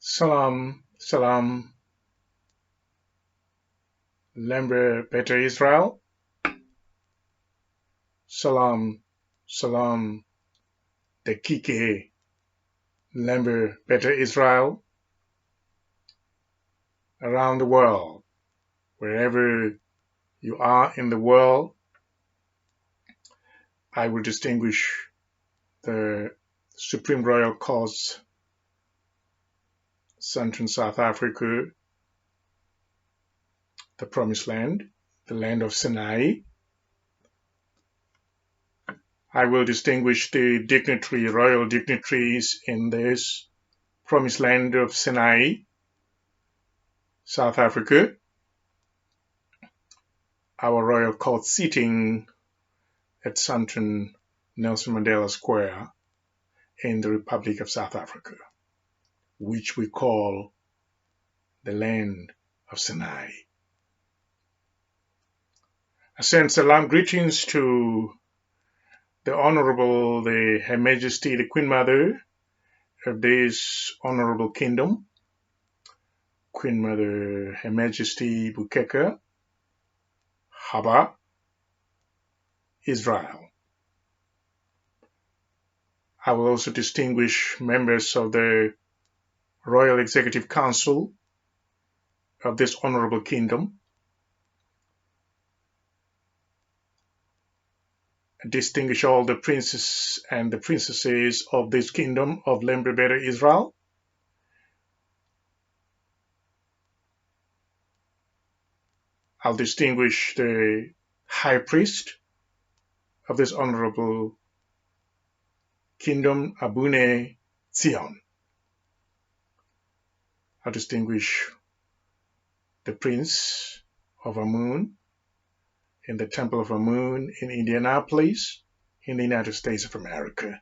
Salam, Lemba Beta Esrael. Salam, Deqiqe Lemba Beta Esrael. Around the world, wherever you are in the world, I will distinguish the Supreme Royal Cause, Central South Africa, the Promised Land, the land of Senayi. I will distinguish the royal dignitaries in this Promised Land of Senayi, South Africa, our royal court sitting at Central Nelson Mandela Square in the Republic of South Africa, which we call the land of Senayi. I send salam greetings to the Honorable, Her Majesty, the Queen Mother of this Honorable Kingdom, Queen Mother, Her Majesty Deqiqe Lemba Israel. I will also distinguish members of the Royal Executive Council of this Honorable Kingdom, distinguish all the princes and the princesses of this kingdom of Lemba Beta Esrael. I'll distinguish the High Priest of this honorable kingdom, Abune Zion. I'll distinguish the Prince of Amun in the Temple of Amun in Indianapolis, in the United States of America,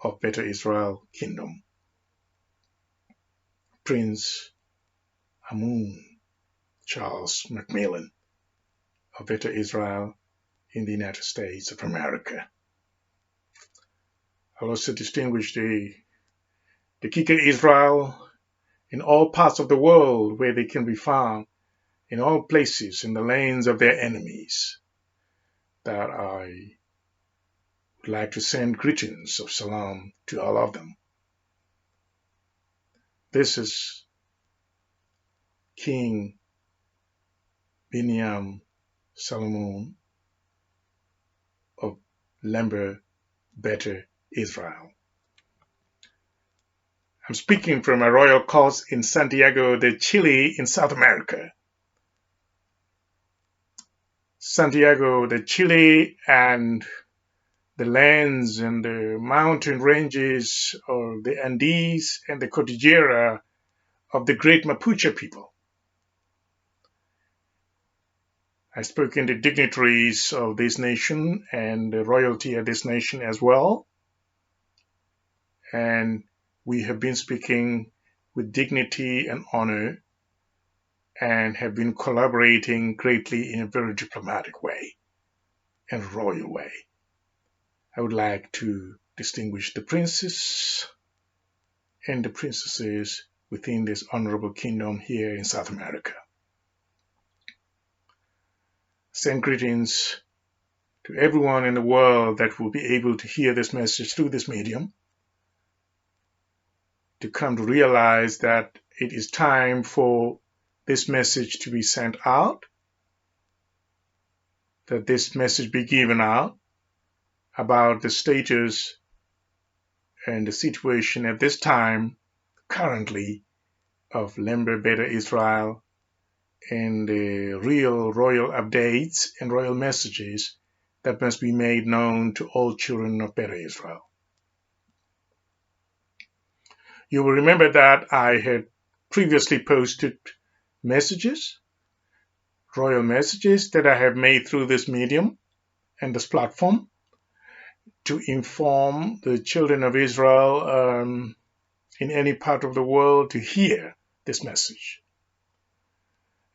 of Beta Israel Kingdom. Prince Amun Charles Macmillan of Beta Israel in the United States of America. I'll also distinguish the Deqiqe Israel in all parts of the world where they can be found, in all places, in the lands of their enemies, that I would like to send greetings of salam to all of them. This is King Binyam Selamun of Lemba Beta Esrael. I'm speaking from a royal court in Santiago de Chile in South America. Santiago de Chile and the lands and the mountain ranges of the Andes and the Cordillera of the great Mapuche people. I spoke in the dignitaries of this nation and the royalty of this nation as well. And we have been speaking with dignity and honor and have been collaborating greatly in a very diplomatic way and royal way. I would like to distinguish the princes and the princesses within this honorable kingdom here in South America. Send greetings to everyone in the world that will be able to hear this message through this medium, to come to realize that it is time for this message to be sent out, that this message be given out about the status and the situation at this time, currently, of Lemba Beta Esrael and the real royal updates and royal messages that must be made known to all children of Beta Esrael. You will remember that I had previously posted messages, royal messages that I have made through this medium and this platform to inform the children of Israel in any part of the world to hear this message.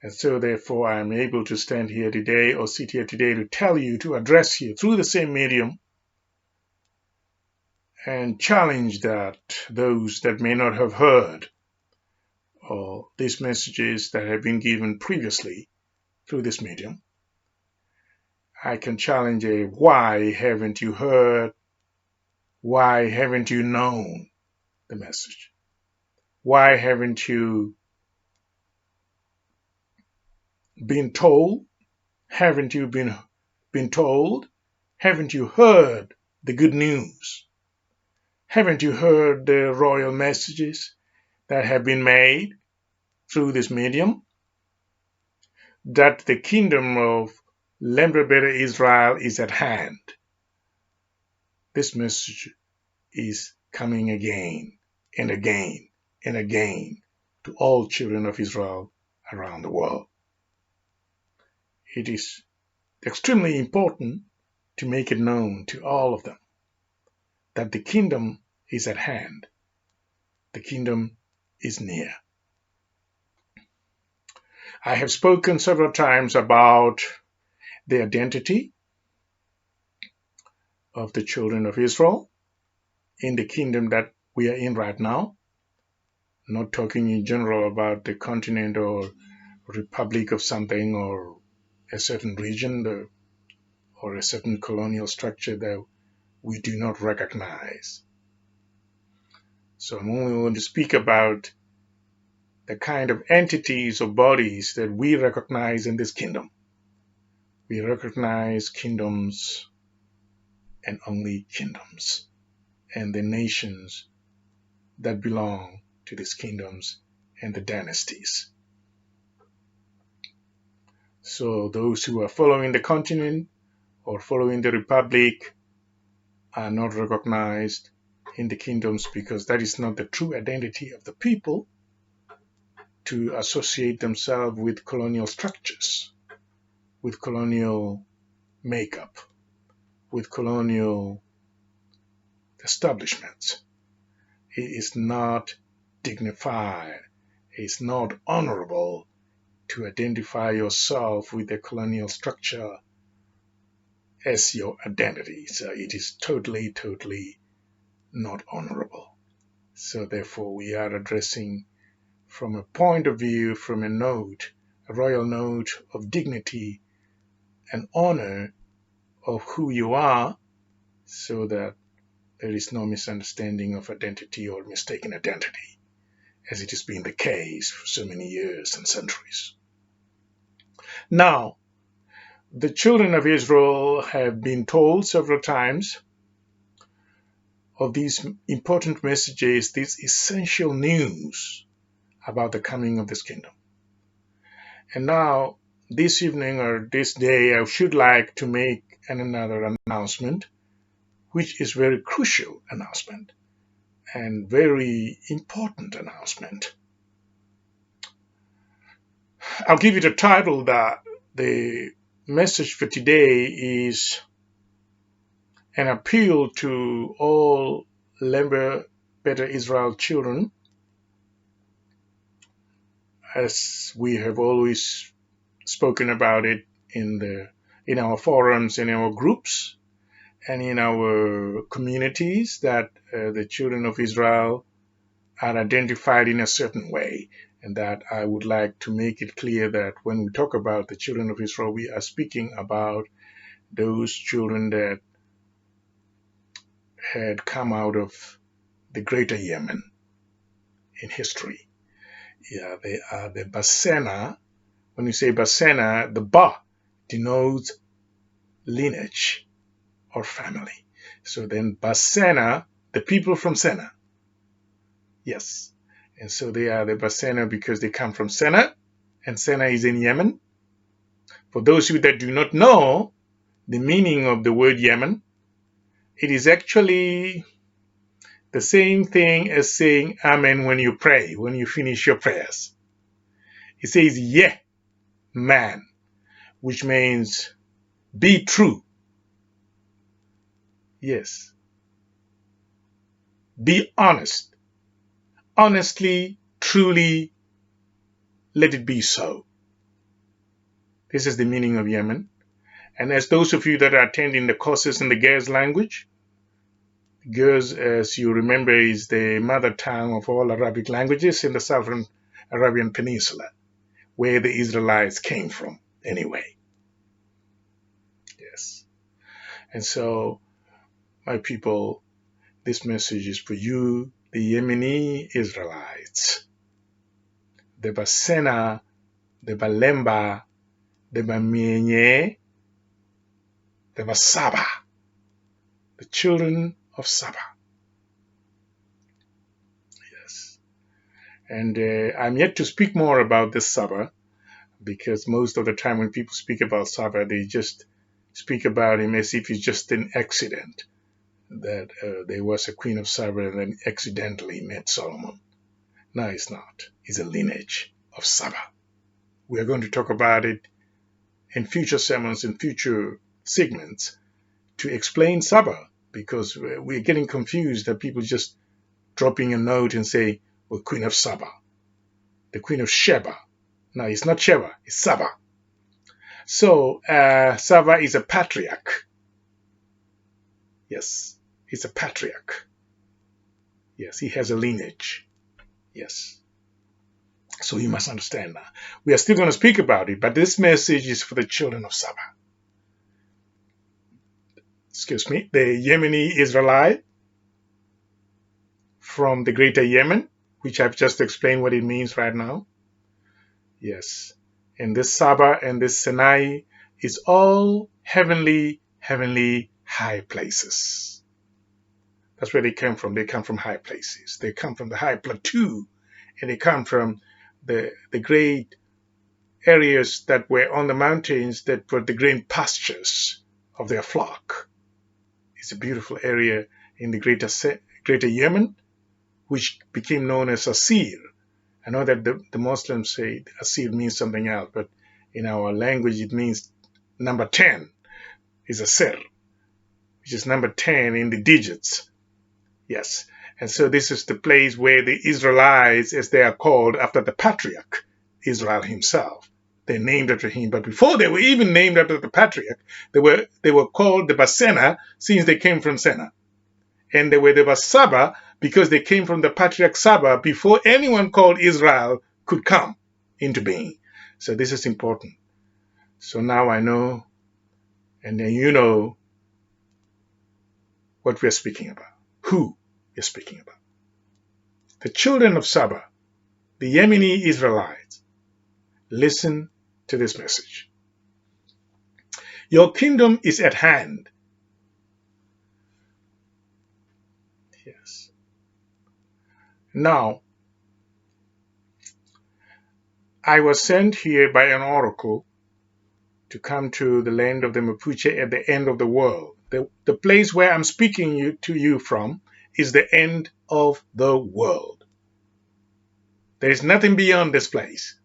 And so therefore I am able to stand here today or sit here today to tell you, to address you through the same medium and challenge that those that may not have heard or these messages that have been given previously through this medium, I can challenge a why haven't you heard? Why haven't you known the message? Why haven't you been told? Haven't you been told? Haven't you heard the good news? Haven't you heard the royal messages that have been made through this medium? That the kingdom of Lemba Beta Israel is at hand. This message is coming again and again and again to all children of Israel around the world. It is extremely important to make it known to all of them that the kingdom is at hand. The kingdom is near. I have spoken several times about the identity of the children of Israel in the kingdom that we are in right now. Not talking in general about the continent or republic of something or a certain region or a certain colonial structure that we do not recognize. So I'm only going to speak about the kind of entities or bodies that we recognize in this kingdom. We recognize kingdoms and only kingdoms, and the nations that belong to these kingdoms and the dynasties. So those who are following the continent or following the republic are not recognized in the kingdoms because that is not the true identity of the people, to associate themselves with colonial structures, with colonial makeup, with colonial establishments. It is not dignified, it is not honorable to identify yourself with the colonial structure as your identity. So it is totally, totally not honorable. So therefore we are addressing from a point of view, from a note, a royal note of dignity and honor of who you are, so that there is no misunderstanding of identity or mistaken identity, as it has been the case for so many years and centuries. Now, the children of Israel have been told several times of these important messages, these essential news about the coming of this kingdom. And now, this evening or this day, I should like to make another announcement, which is very crucial announcement and very important announcement. I'll give you the title that the message for today is an appeal to all Lemba Beta Israel children, as we have always spoken about it in our forums, in our groups, and in our communities, that the children of Israel are identified in a certain way, and that I would like to make it clear that when we talk about the children of Israel, we are speaking about those children that had come out of the greater Yemen in history. Yeah, they are the Basena. When you say Basena, the Ba denotes lineage or family. So then Basena, the people from Sena. Yes. And so they are the Basena because they come from Sena, and Sena is in Yemen. For those of you that do not know the meaning of the word Yemen, it is actually the same thing as saying Amen when you pray, when you finish your prayers. It says yeah, man, which means be true. Yes. Be honest. Honestly, truly, let it be so. This is the meaning of Yemen. And as those of you that are attending the courses in the Gers language, Gers, as you remember, is the mother tongue of all Arabic languages in the southern Arabian Peninsula, where the Israelites came from anyway. Yes. And so, my people, this message is for you, the Yemeni Israelites, the Basena, the Balemba, the Bamenye, the Basaba, the children of Saba. Yes. And I'm yet to speak more about this Saba, because most of the time when people speak about Saba, they just speak about him as if he's just an accident, that there was a queen of Saba and then accidentally met Solomon. No, it's not. It's a lineage of Saba. We are going to talk about it in future sermons, in future segments, to explain Saba, because we're getting confused that people just dropping a note and say, well, Queen of Saba, the Queen of Sheba. No, it's not Sheba, it's Saba. So, Saba is a patriarch. Yes, he's a patriarch. Yes, he has a lineage. Yes. So you must understand that. We are still going to speak about it, but this message is for the children of Saba. Excuse me, the Yemeni Israelite from the Greater Yemen, which I've just explained what it means right now. Yes. And this Saba and this Senayi is all heavenly high places. That's where they come from. They come from high places. They come from the high plateau, and they come from the great areas that were on the mountains that were the green pastures of their flock. It's a beautiful area in the Greater Yemen, which became known as Asir. I know that the Muslims say Asir means something else, but in our language it means number 10 is Asir, which is number 10 in the digits. Yes. And so this is the place where the Israelites, as they are called after the patriarch, Israel himself, they're named after him. But before they were even named after the patriarch, they were called the Basena, since they came from Sena. And they were the Basaba because they came from the patriarch Saba before anyone called Israel could come into being. So this is important. So now I know, and then you know what we're speaking about, who we're speaking about. The children of Saba, the Yemeni Israelites, listen to this message. Your kingdom is at hand. Yes. Now, I was sent here by an oracle to come to the land of the Mapuche at the end of the world. The place where I'm speaking to you from is the end of the world. There is nothing beyond this place.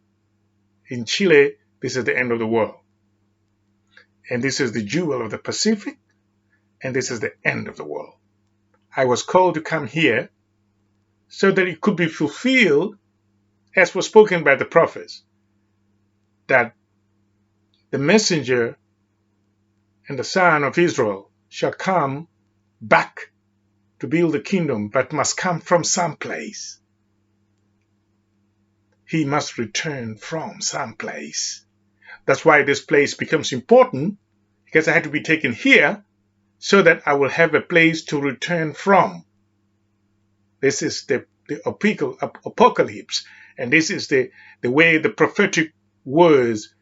In Chile, this is the end of the world. And this is the jewel of the Pacific, and this is the end of the world. I was called to come here so that it could be fulfilled, as was spoken by the prophets, that the messenger and the son of Israel shall come back to build the kingdom, but must come from some place. He must return from some place. That's why this place becomes important, because I had to be taken here so that I will have a place to return from. This is the apocalypse, and this is the way the prophetic words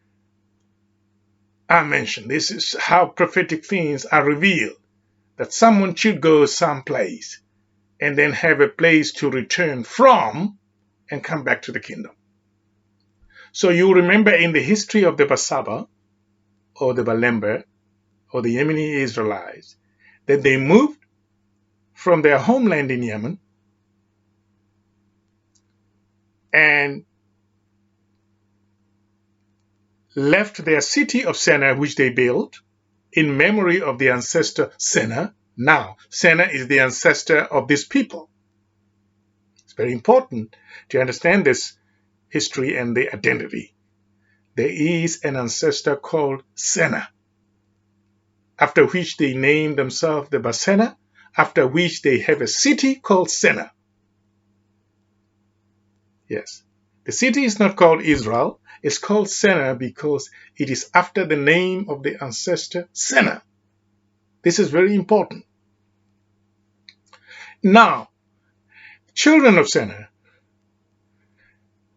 are mentioned. This is how prophetic things are revealed, that someone should go someplace and then have a place to return from and come back to the kingdom. So you remember in the history of the Basaba or the Balemba or the Yemeni Israelites that they moved from their homeland in Yemen and left their city of Sena, which they built in memory of the ancestor Sena. Now, Sena is the ancestor of this people. It's very important to understand this history and the identity. There is an ancestor called Sena, after which they named themselves the Basena, after which they have a city called Sena. Yes. The city is not called Israel. It's called Senayi because it is after the name of the ancestor Senayi. This is very important. Now, children of Senayi,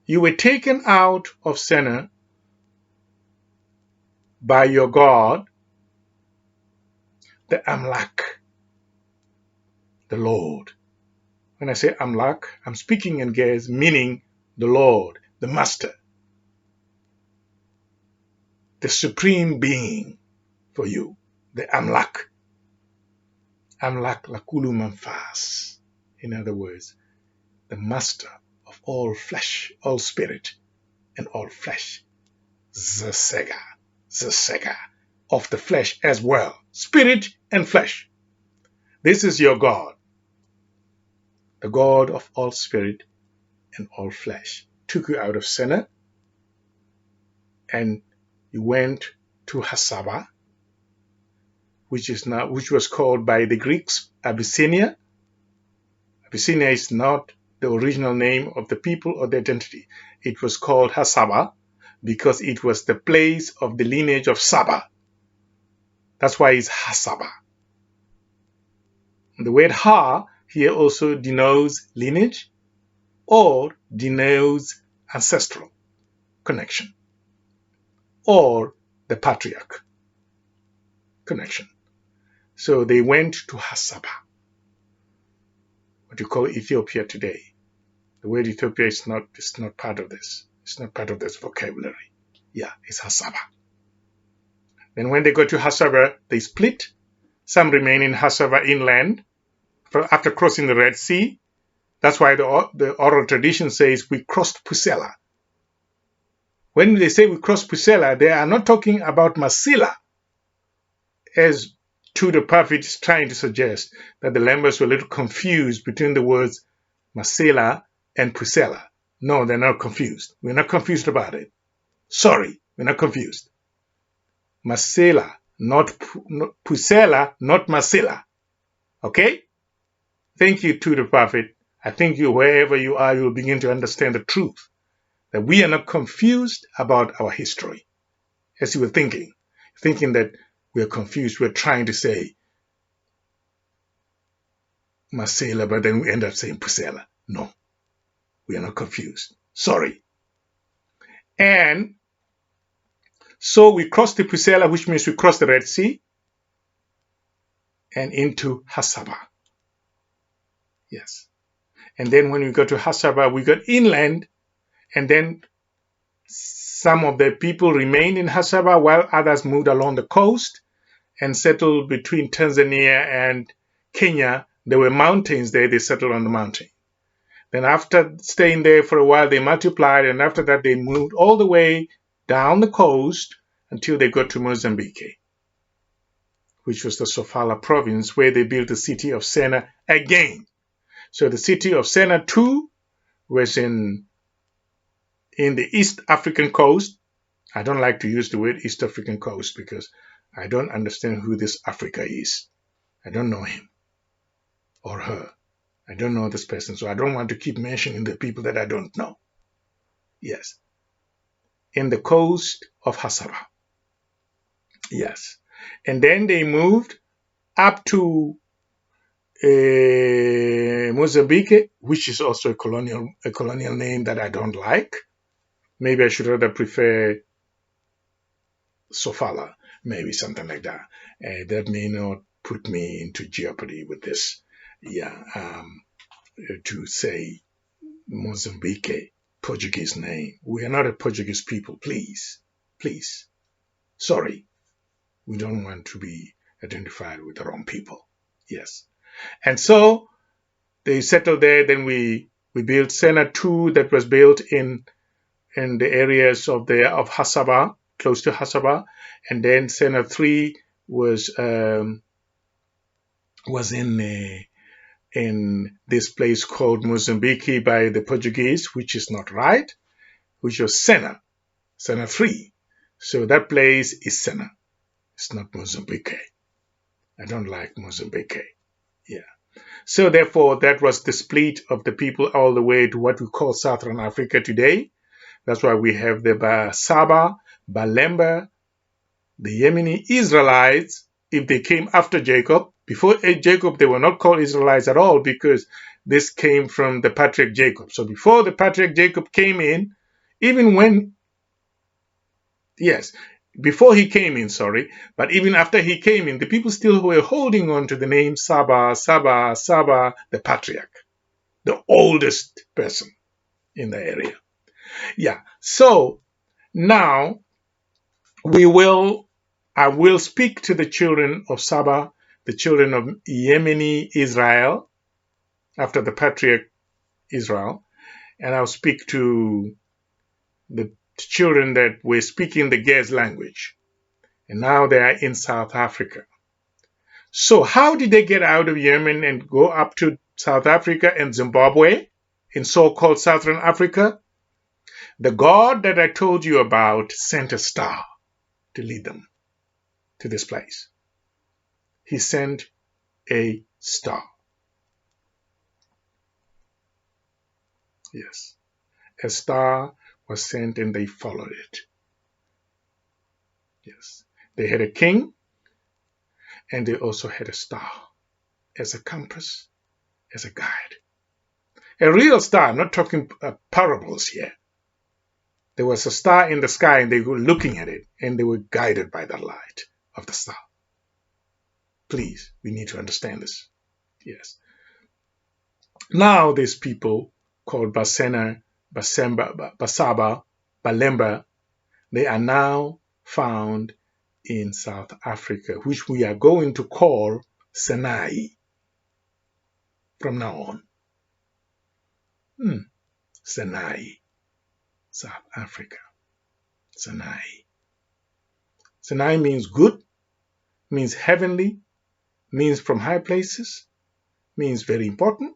you were taken out of Senayi by your God, the Amlak, the Lord. When I say Amlak, I'm speaking in Ge'ez, meaning the Lord, the Master, the Supreme Being for you, the Amlak. Amlak Lakulu Manfas. In other words, the Master of all flesh, all spirit, and all flesh. Zesega of the flesh as well, spirit and flesh. This is your God, the God of all spirit and all flesh. Took you out of Senayi and you went to Hasaba, which was called by the Greeks Abyssinia. Abyssinia is not the original name of the people or the identity. It was called Hasaba because it was the place of the lineage of Saba. That's why it's Hasaba. The word Ha here also denotes lineage or denotes ancestral connection or the patriarch connection. So they went to Hasaba, what you call Ethiopia today. The word Ethiopia is not part of this. It's not part of this vocabulary. Yeah, it's Hasaba. Then when they go to Hasaba, they split. Some remain in Hasaba inland after crossing the Red Sea. That's why the oral tradition says we crossed Pusela. When they say we crossed Pusela, they are not talking about Masila, as the prophet is trying to suggest that the Lembas were a little confused between the words Masila and Pusela. No, they're not confused. We're not confused about it. Sorry, we're not confused. Masila, not Pusela, not Masila. Okay? Thank you to the prophet. I think you, wherever you are, you will begin to understand the truth. That we are not confused about our history. As you were thinking that we are confused. We're trying to say Masela, but then we end up saying Pusela. No, we are not confused. Sorry. And so we crossed the Pusela, which means we crossed the Red Sea, and into Hasaba. Yes. And then when we got to Hasaba, we got inland, and then some of the people remained in Hasaba while others moved along the coast and settled between Tanzania and Kenya. There were mountains there. They settled on the mountain. Then after staying there for a while, they multiplied, and after that they moved all the way down the coast until they got to Mozambique, which was the Sofala province, where they built the city of Senayi again. So the city of Senayi too was in the East African coast. I don't like to use the word East African coast because I don't understand who this Africa is. I don't know him or her. I don't know this person, so I don't want to keep mentioning the people that I don't know. Yes. In the coast of Hasaba. Yes. And then they moved up to Mozambique, which is also a colonial name that I don't like. Maybe I should rather prefer Sofala, maybe something like that. That may not put me into jeopardy with this. Yeah, to say Mozambique, Portuguese name. We are not a Portuguese people, please. Please. Sorry. We don't want to be identified with the wrong people. Yes. And so they settled there. Then we built Senayi 2 that was built in the areas of Hasaba, close to Hasaba. And then Senayi 3 was in this place called Mozambique by the Portuguese, which is not right, which was Senayi 3. So that place is Senayi. It's not Mozambique. I don't like Mozambique. Yeah. So therefore, that was the split of the people all the way to what we call Southern Africa today. That's why we have the Basaba, Balemba, the Yemeni Israelites. If they came after Jacob, before Jacob, they were not called Israelites at all, because this came from the patriarch Jacob. So before the patriarch Jacob came in, even when, yes, before he came in, sorry, but even after he came in, the people still were holding on to the name Saba, Saba, Saba, the patriarch, the oldest person in the area. Yeah, so now I will speak to the children of Saba, the children of Yemeni Israel, after the patriarch Israel, and I'll speak to the children that were speaking the Gez language, and now they are in South Africa. So how did they get out of Yemen and go up to South Africa and Zimbabwe in so-called Southern Africa? The God that I told you about sent a star to lead them to this place. He sent a star. Yes, a star was sent and they followed it. Yes, they had a king and they also had a star as a compass, as a guide. A real star, I'm not talking parables here. There was a star in the sky and they were looking at it and they were guided by the light of the star. Please, we need to understand this. Yes. Now these people called Basena, Basaba, Balemba, they are now found in South Africa, which we are going to call Senayi from now on. Senayi, South Africa. Senayi. Senayi means good, means heavenly, means from high places, means very important,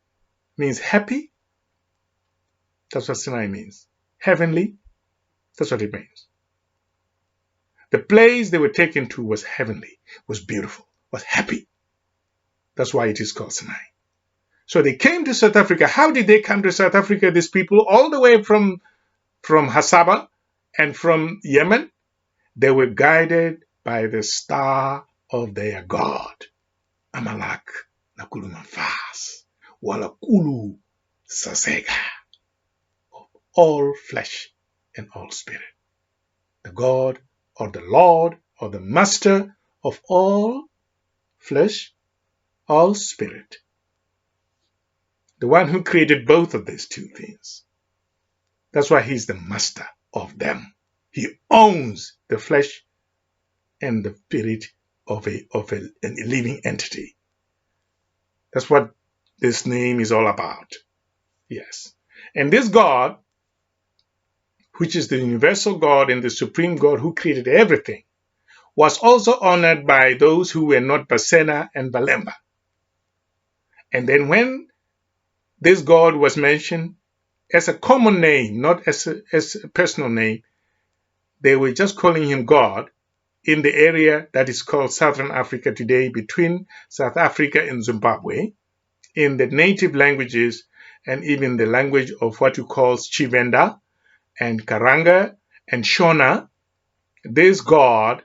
means happy. That's what Senayi means. Heavenly, that's what it means. The place they were taken to was heavenly, was beautiful, was happy. That's why it is called Senayi. So they came to South Africa. How did they come to South Africa, these people? All the way from Hasaba and from Yemen. They were guided by the star of their God. Amalak Nakulu Manfas, Walakulu Sasega, of all flesh and all spirit. The God or the Lord or the Master of all flesh, all spirit. The one who created both of these two things. That's why he's the master of them. He owns the flesh and the spirit of a living entity. That's what this name is all about. Yes. And this God, which is the universal God and the supreme God who created everything, was also honored by those who were not Basena and Balemba. And then when this God was mentioned as a common name, not as a personal name, they were just calling him God in the area that is called Southern Africa today, between South Africa and Zimbabwe, in the native languages and even the language of what you call Chivenda and Karanga and Shona. This God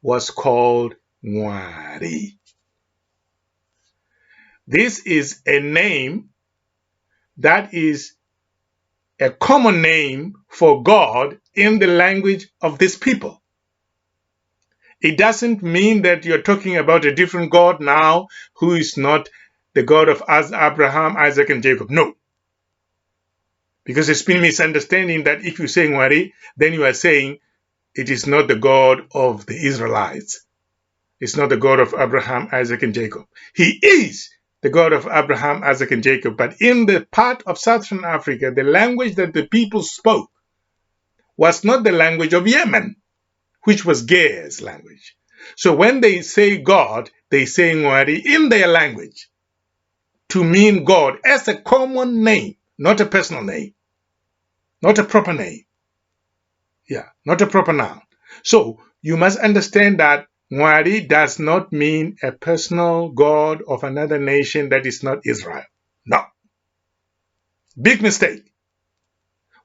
was called Mwari. This is a name that is a common name for God in the language of this people. It doesn't mean that you're talking about a different God now who is not the God of Abraham, Isaac, and Jacob. No. Because it's been misunderstanding that if you say Mwari, then you are saying it is not the God of the Israelites. It's not the God of Abraham, Isaac, and Jacob. He is the God of Abraham, Isaac, and Jacob. But in the part of Southern Africa, the language that the people spoke was not the language of Yemen, which was Gez language. So when they say God, they say Mwari in their language to mean God as a common name, not a personal name, not a proper name. Yeah, not a proper noun. So you must understand that Mwari does not mean a personal God of another nation that is not Israel. No. Big mistake.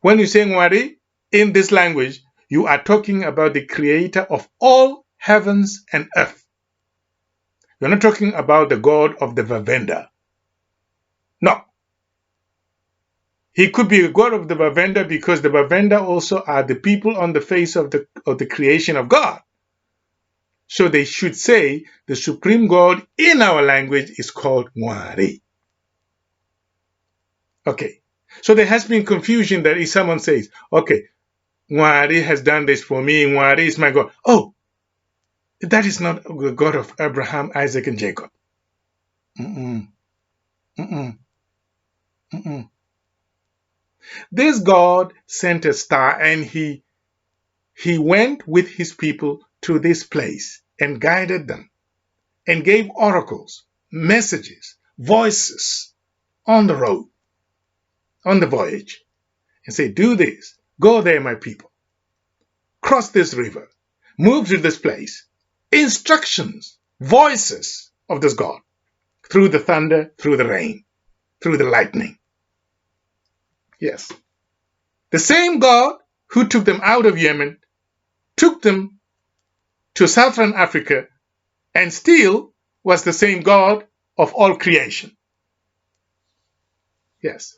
When you say Mwari, in this language, you are talking about the creator of all heavens and earth. You're not talking about the God of the Vavenda. No. He could be a God of the Vavenda because the Vavenda also are the people on the face of the creation of God. So they should say the supreme God in our language is called Ngwari. Okay. So there has been confusion that if someone says, okay, Ngwari has done this for me, Ngwari is my God. Oh, that is not the God of Abraham, Isaac, and Jacob. Mm-mm. Mm-mm. Mm-mm. This God sent a star and he went with his people to this place and guided them and gave oracles, messages, voices on the road, on the voyage, and said, do this, go there, my people, cross this river, move to this place. Instructions, voices of this God, through the thunder, through the rain, through the lightning. Yes. The same God who took them out of Yemen took them to Southern Africa and still was the same God of all creation. Yes.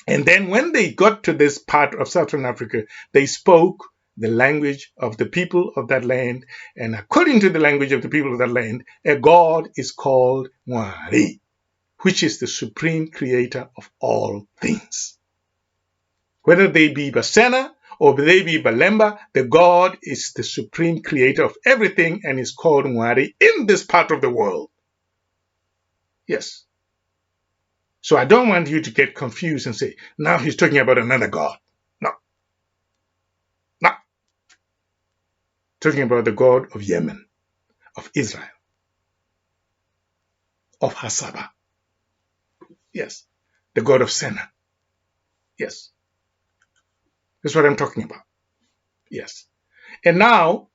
And then when they got to this part of Southern Africa, they spoke the language of the people of that land. And according to the language of the people of that land, a God is called Ngwari, which is the supreme creator of all things. Whether they be Basena or they be Balemba, the God is the supreme creator of everything and is called Ngwari in this part of the world. Yes. So I don't want you to get confused and say, now he's talking about another God. No. No. Talking about the God of Yemen, of Israel, of Hasaba. Yes. The God of Sena. Yes. That's what I'm talking about. Yes. And now,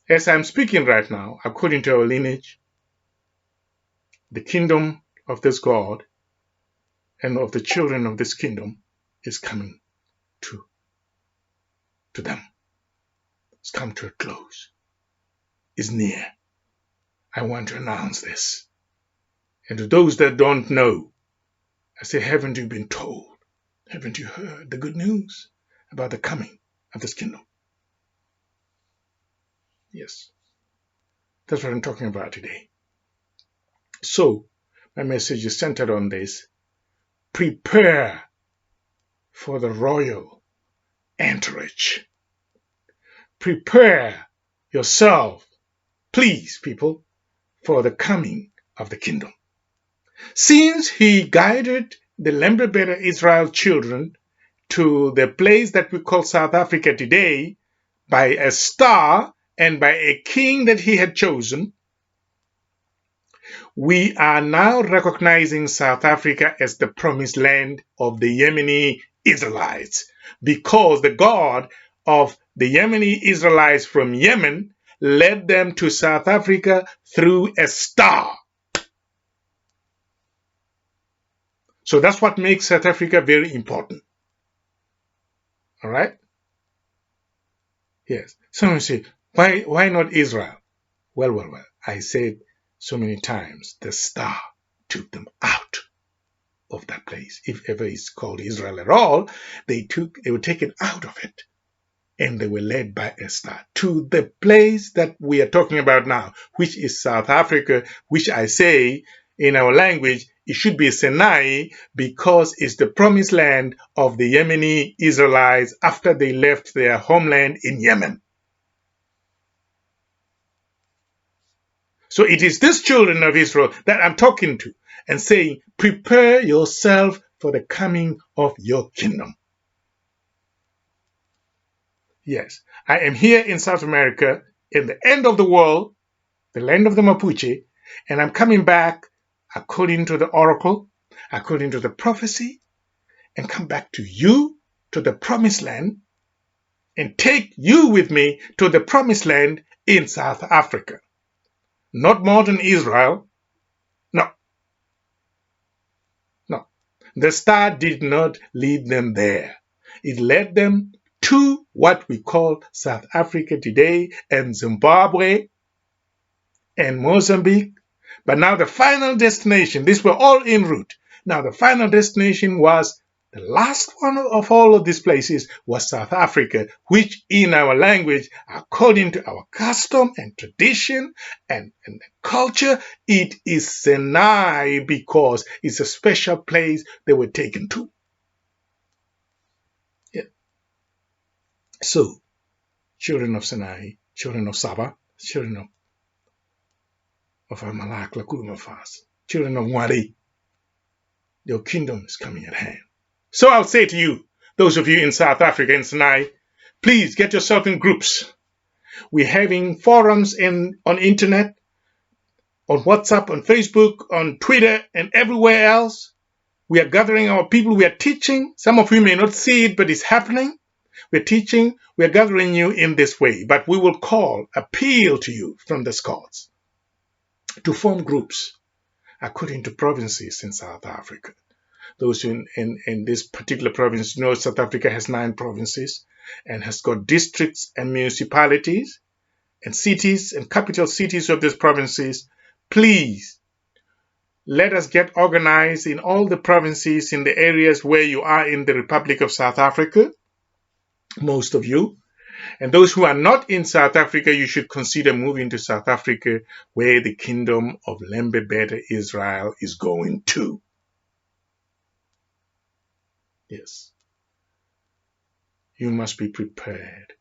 as I'm speaking right now, according to our lineage, the kingdom of this God and of the children of this kingdom is coming to them. It's come to a close. It's near. I want to announce this. And to those that don't know, I say, haven't you been told? Haven't you heard the good news about the coming of this kingdom? Yes. That's what I'm talking about today. So, my message is centered on this. Prepare for the royal entourage. Prepare yourself, please, people, for the coming of the kingdom. Since he guided the Lemba Beta Israel children to the place that we call South Africa today by a star and by a king that he had chosen, we are now recognizing South Africa as the promised land of the Yemeni Israelites because the God of the Yemeni Israelites from Yemen led them to South Africa through a star. So that's what makes South Africa very important. All right? Yes. Someone say, why not Israel? Well. I said so many times, the star took them out of that place. If ever it's called Israel at all, they were taken out of it. And they were led by a star to the place that we are talking about now, which is South Africa, which I say in our language, it should be Senayi because it's the promised land of the Yemeni Israelites after they left their homeland in Yemen. So it is these children of Israel that I'm talking to and saying, prepare yourself for the coming of your kingdom. Yes, I am here in South America, in the end of the world, the land of the Mapuche, and I'm coming back according to the oracle, according to the prophecy, and come back to you, to the promised land, and take you with me to the promised land in South Africa. Not modern Israel. No. The star did not lead them there. It led them to what we call South Africa today and Zimbabwe and Mozambique. But now the final destination, these were all en route. Now the final destination was the last one of all of these places was South Africa, which in our language, according to our custom and tradition and culture, it is Senayi because it's a special place they were taken to. Yeah. So, children of Senayi, children of Saba, children of Amalak Lakulumafas, children of Mwari, your kingdom is coming at hand. So I'll say to you, those of you in South Africa and Senayi, please get yourself in groups. We're having forums on internet, on WhatsApp, on Facebook, on Twitter, and everywhere else. We are gathering our people. We are teaching. Some of you may not see it, but it's happening. We're teaching. We're gathering you in this way. But we will appeal to you from the Scots to form groups according to provinces in South Africa. Those in this particular province, South Africa has 9 provinces and has got districts and municipalities and cities and capital cities of these provinces. Please, let us get organized in all the provinces in the areas where you are in the Republic of South Africa, most of you. And those who are not in South Africa, you should consider moving to South Africa, where the kingdom of Lemba Beta Esrael is going to. Yes. You must be prepared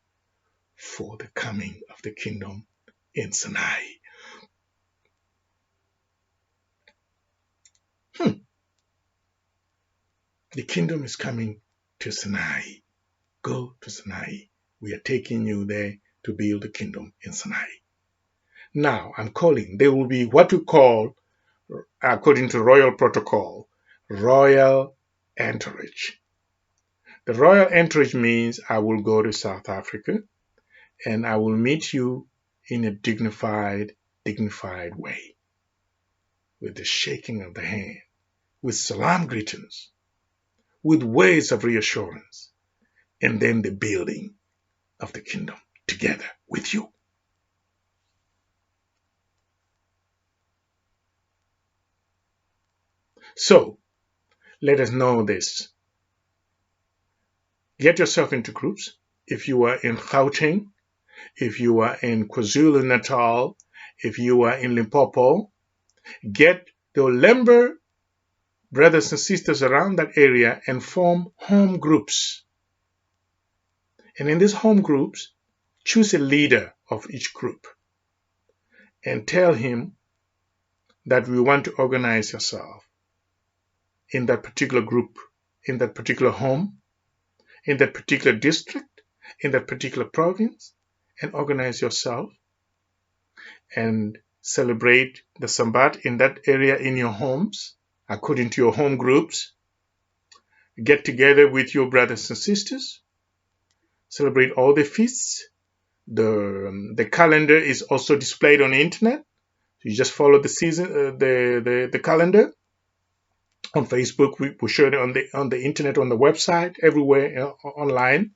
for the coming of the kingdom in Senayi. The kingdom is coming to Senayi. Go to Senayi. We are taking you there to build the kingdom in Senayi. Now, I'm calling. There will be what we call, according to royal protocol, Royal Entourage. The Royal Entourage means I will go to South Africa and I will meet you in a dignified way, with the shaking of the hand, with salam greetings, with words of reassurance, and then the building of the kingdom together with you. So, let us know this. Get yourself into groups. If you are in Gauteng, if you are in KwaZulu-Natal, if you are in Limpopo, get the Lemba brothers and sisters around that area and form home groups. And in these home groups, choose a leader of each group and tell him that we want to organize yourself in that particular group, in that particular home, in that particular district, in that particular province, and organize yourself and celebrate the Sambat in that area in your homes, according to your home groups. Get together with your brothers and sisters, celebrate all the feasts. The calendar is also displayed on the internet. You just follow the season, the calendar on Facebook. We show it on the internet, on the website, everywhere online.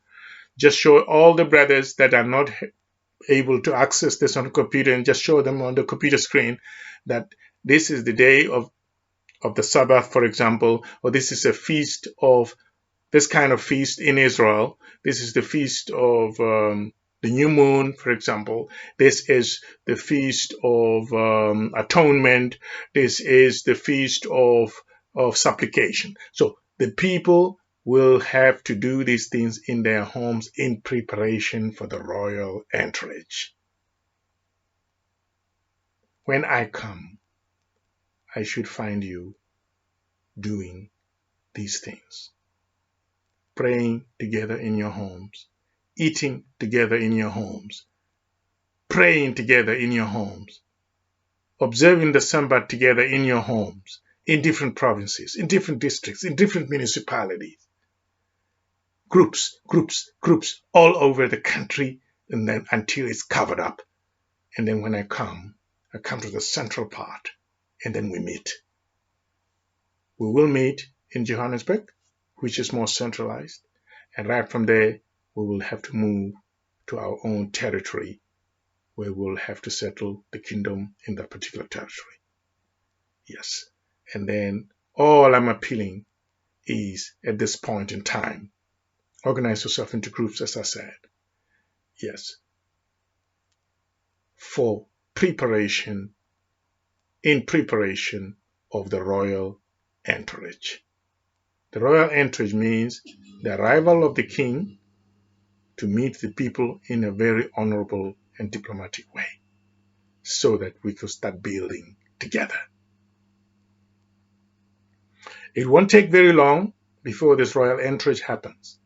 Just show all the brothers that are not able to access this on the computer, and just show them on the computer screen that this is the day of the Sabbath, for example, or this is a feast of this kind of feast in Israel. This is the feast of the new moon, for example. This is the feast of atonement. This is the feast of supplication. So the people will have to do these things in their homes in preparation for the royal entourage. When I come, I should find you doing these things. Praying together in your homes, eating together in your homes, praying together in your homes, observing the Sabbath together in your homes, in different provinces, in different districts, in different municipalities. Groups, all over the country, and then until it's covered up. And then when I come to the central part, and then we meet. We will meet in Johannesburg, which is more centralized. And right from there, we will have to move to our own territory where we'll have to settle the kingdom in that particular territory. Yes. And then all I'm appealing is, at this point in time, organize yourself into groups, as I said. Yes. For preparation, in preparation of the royal entourage. The royal entourage means the arrival of the king to meet the people in a very honorable and diplomatic way, so that we could start building together. It won't take very long before this royal entourage happens,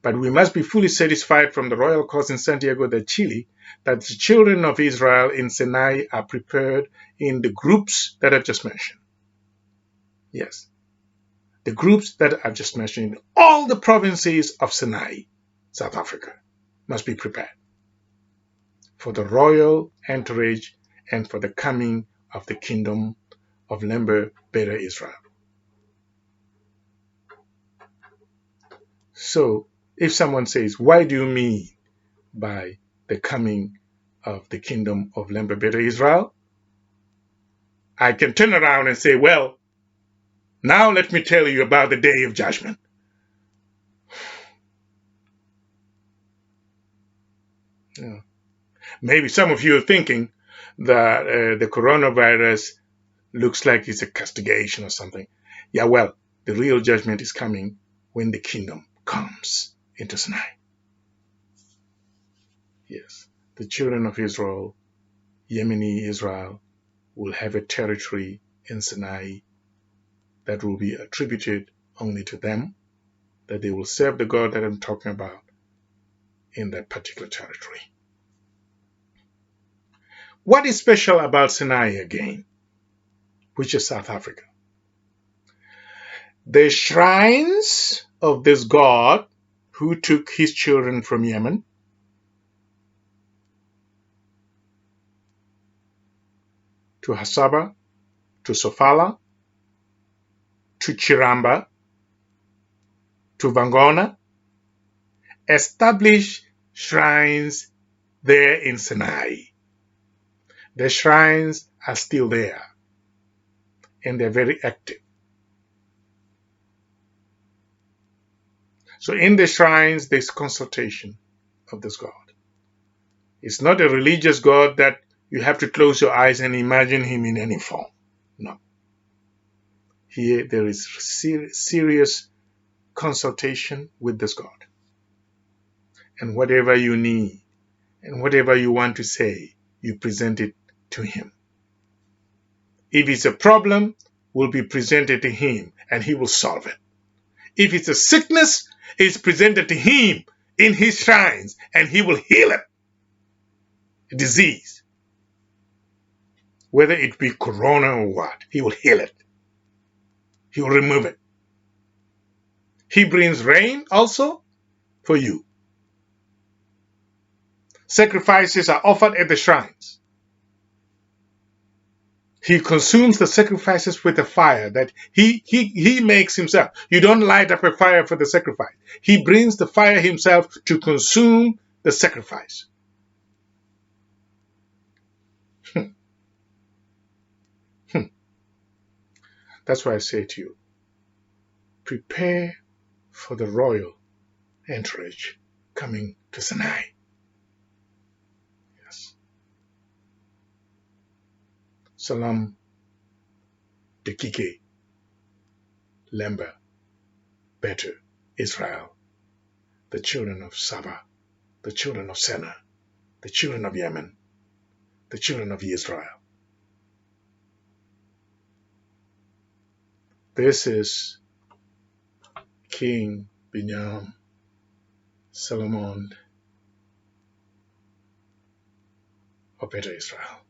but we must be fully satisfied from the royal courts in Santiago de Chile that the children of Israel in Senayi are prepared in the groups that I've just mentioned. Yes, the groups that I've just mentioned, all the provinces of Senayi, South Africa, must be prepared for the royal entourage and for the coming of the kingdom of Lemba Beta Esrael. So, if someone says, what do you mean by the coming of the kingdom of Lemba Beta Esrael? I can turn around and say, well, now let me tell you about the day of judgment. Yeah. Maybe some of you are thinking that the coronavirus looks like it's a castigation or something. Yeah, well, the real judgment is coming when the kingdom comes into Senayi. Yes, the children of Israel, Yemeni Israel, will have a territory in Senayi that will be attributed only to them, that they will serve the God that I'm talking about in that particular territory. What is special about Senayi again, which is South Africa? The shrines of this God who took his children from Yemen to Hasaba, to Sofala, to Chiramba, to Vangona, established shrines there in Senayi. The shrines are still there, and they're very active. So in the shrines, there's consultation of this God. It's not a religious God that you have to close your eyes and imagine him in any form. No. Here there is serious consultation with this God. And whatever you need and whatever you want to say, you present it to him. If it's a problem, will be presented to him and he will solve it. If it's a sickness, it's presented to him in his shrines and he will heal it. A disease. Whether it be corona or what, he will heal it. He will remove it. He brings rain also for you. Sacrifices are offered at the shrines. He consumes the sacrifices with a fire that he makes himself. You don't light up a fire for the sacrifice. He brings the fire himself to consume the sacrifice. That's why I say to you, prepare for the royal entourage coming to Senayi. Yes. Salam, Deqiqe Lemba Beta Esrael, the children of Saba, the children of Sena, the children of Yemen, the children of Israel. This is King Binyam Selamun of Beta Esrael.